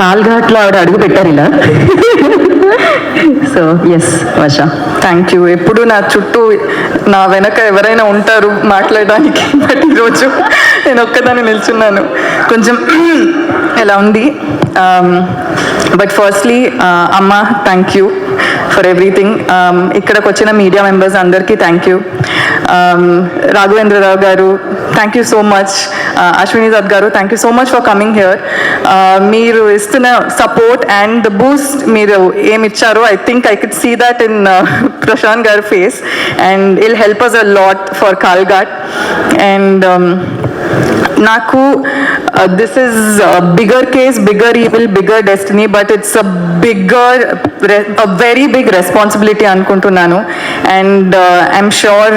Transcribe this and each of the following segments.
కాల్ఘాట్లో ఆవిడ అడుగు పెట్టారు ఇలా. So yes Varsha, thank you. ఎప్పుడు నా చుట్టూ నా వెనక ఎవరైనా ఉంటారు మాట్లాడడానికి, బట్ ఈరోజు నేను ఒక్కదాన్ని నిల్చున్నాను, కొంచెం ఎలా ఉంది. బట్ ఫస్ట్లీ అమ్మ, థ్యాంక్ యూ ఫర్ ఎవ్రీథింగ్. ఇక్కడికి వచ్చిన మీడియా మెంబర్స్ అందరికీ thank you. Raghavendra Rao garu, thank you so much. Ashwini Dutt garu, thank you so much for coming here. మీరు ఇస్తున్న సపోర్ట్ అండ్ ద బూస్ట్ మీరు ఏమి ఇచ్చారో, I think I could see that in Prashanth గారి face, and it'll help us a lot for కాల్ఘాట్. And నాకు this is bigger case, bigger evil, bigger destiny, but it's a bigger, a very big responsibility అనుకుంటున్నాను. And I'm sure,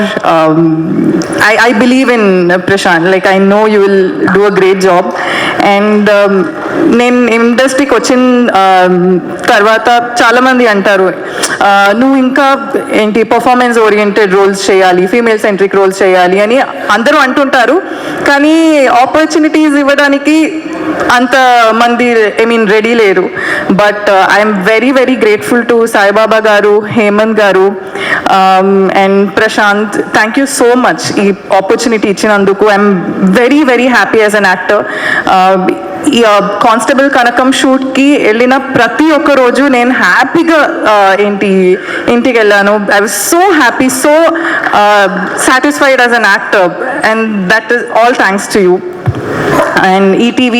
I believe in Prashanth, like I know you will do a great job. And నేను ఇండస్ట్రీకి వచ్చిన తర్వాత చాలామంది అంటారు, నువ్వు ఇంకా ఏంటి పర్ఫార్మెన్స్ ఓరియంటెడ్ రోల్స్ చేయాలి, ఫీమేల్ సెంట్రిక్ రోల్స్ చేయాలి అని అందరూ అంటుంటారు. కానీ ఆపర్చునిటీస్ ఇవ్వడానికి అంత మంది రెడీ లేరు. But I'm very very grateful to Saibaba garu, Hemanth garu and Prashanth. Thank you so much ఈ ఆపర్చునిటీ ఇచ్చినందుకు. I'm very very happy as an actor. ఈ కానిస్టేబుల్ కనకం షూట్కి వెళ్ళిన ప్రతి ఒక్క రోజు నేను హ్యాపీగా ఇంటికి వెళ్ళాను. I was so happy, so satisfied as an actor, and that is all thanks to you. And ETV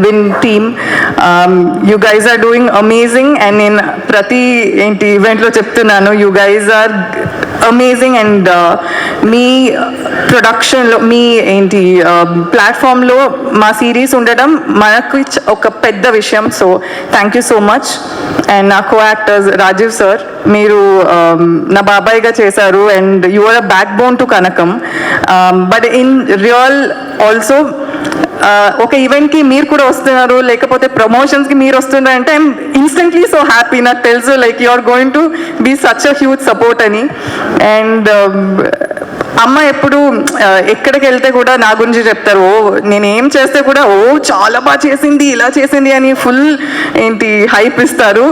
Win team, you guys are doing amazing, and in prati event lo cheptunnanu, you guys are amazing. And me production lo, me platform lo ma series undadam manaku oka pedda vishayam. So thank you so much. And na co-actors Rajiv sir, మీరు నా బాబాయ్గా చేశారు, and you are a backbone to Kanakam. But in real also ఒక ఈవెంట్కి మీరు కూడా వస్తున్నారు, లేకపోతే ప్రమోషన్స్కి మీరు వస్తున్నారు అంటే ఐఎమ్ ఇన్స్టెంట్లీ సో హ్యాపీ. నాకు తెలుసు like you are going to be such a huge support అని. అండ్ అమ్మ ఎప్పుడు ఎక్కడికి వెళ్తే కూడా నా గురించి చెప్తారు, నేను ఏం చేస్తే కూడా చాలా బాగా చేసింది, ఇలా చేసింది అని ఫుల్ హైప్ ఇస్తారు.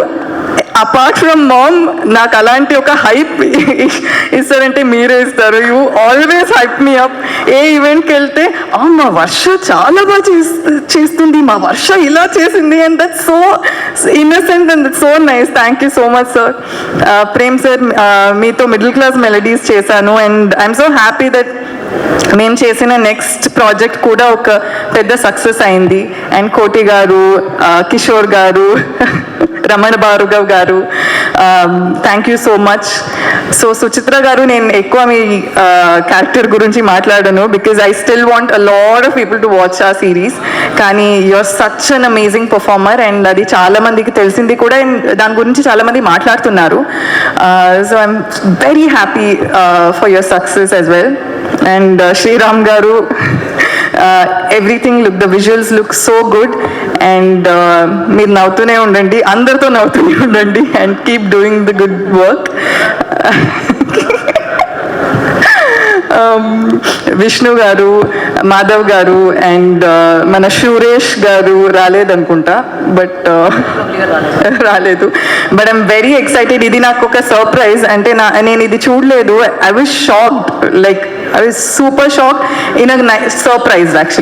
అపార్ట్ ఫ్రమ్ మామ్, నాకు అలాంటి ఒక హైప్ ఇస్తారంటే మీరే ఇస్తారు. You always hype me up. ఏ ఈవెంట్కి వెళ్తే మా వర్ష చాలా బాగా చేస్తుంది, మా వర్ష ఇలా చేసింది, and that so innocent and that so nice. Thank you so much sir. Prem sir, మీతో మిడిల్ క్లాస్ మెలడీస్ చేశాను, and I'm so happy that మేము చేసిన నెక్స్ట్ ప్రాజెక్ట్ కూడా ఒక పెద్ద సక్సెస్ అయింది. అండ్ కోటి గారు, కిషోర్ గారు, Ramana Bhargav garu, thank you so much. So Suchitra garu, నేను ఎక్కువ మీ క్యారెక్టర్ గురించి మాట్లాడను, because I still want a lot of people to watch ఆ సిరీస్. కానీ you are such an amazing performer, and అది చాలా మందికి తెలిసింది కూడా, అండ్ దాని గురించి చాలా మంది మాట్లాడుతున్నారు. So I'm very happy for your success as well. And Sriram గారు, everything look, the visuals look so good, and మీరు నవ్వుతూనే ఉండండి, అందరితో నవ్వుతూనే ఉండండి, and keep doing the good work. Vishnu గారు, మాధవ్ గారు, అండ్ మన సురేష్ గారు రాలేదనుకుంటా, బట్ రాలేదు. But I'm very excited. ఇది నాకు ఒక సర్ప్రైజ్. అంటే నేను ఇది చూడలేదు. I was shocked, like I was super shocked in a surprise actually.